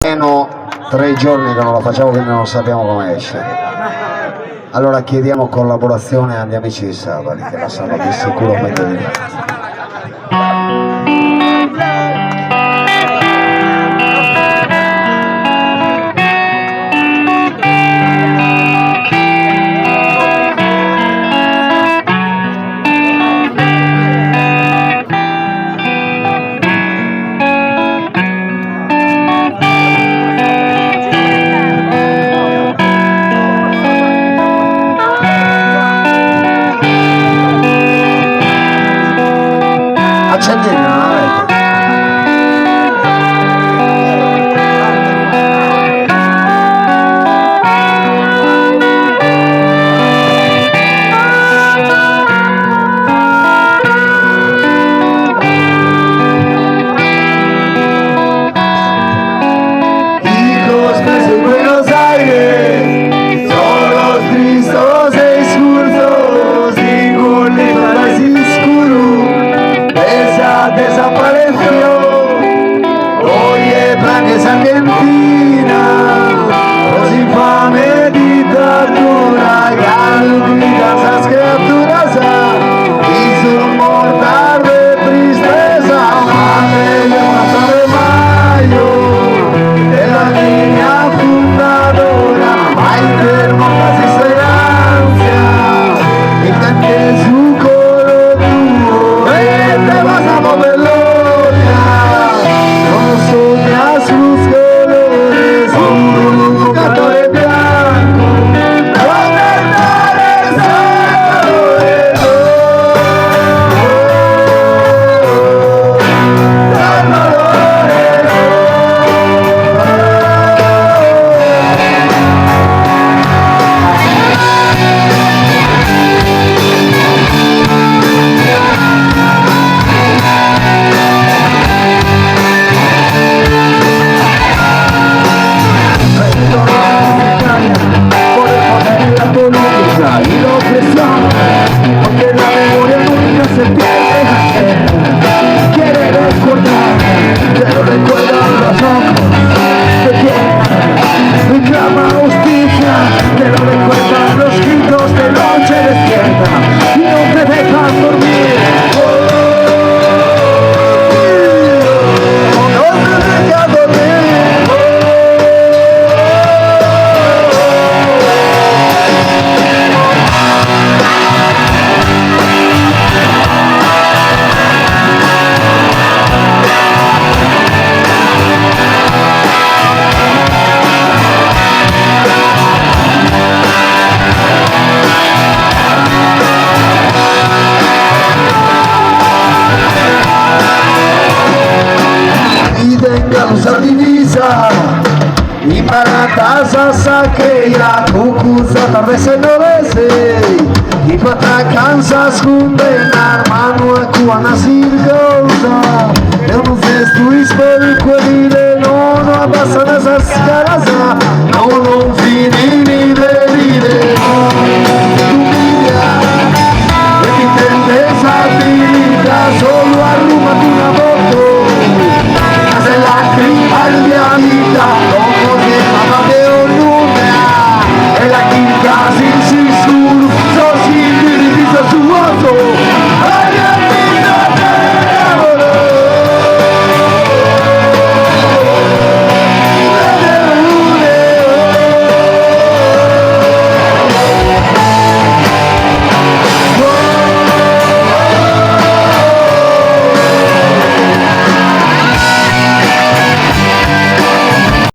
Almeno 3 giorni che non lo facciamo, quindi non sappiamo come esce. Allora chiediamo collaborazione agli amici di Sapari, che la sanno di sicuro meglio di me. Accendete la navetta. Hijos de Buenos Aires, solos, tristos e discursos, ningún lugar es oscuro, esa desapareció. Oye, plan que es Argentina, los infame dictadura, gratuitas esas criaturas, y su mortal de tristeza, madre de Plaza de Mayo, de la línea fundadora, hay hermosas esperanzas, y cante su coro duro, te vas a mover gloria, no soñas sus colores, un gato de blanco, donde está el sol de por el poder de la política y la opresión, porque la memoria nunca se pierde. Quiere recordar, pero recuerdan los ojos de quien reclama justicia, pero recuerdan los gritos de noche despierta y no te dejan dormir. No te dejan dormir. Y tengan esa divisa imbarata saqueia, cucuza atravessa il novese i patacanzas condena mano a cuana sirgosa eu não festo espelho quelle non abbassa nessa scaraza non fini di venire e ti tende esa vita solo a Roma di una volta.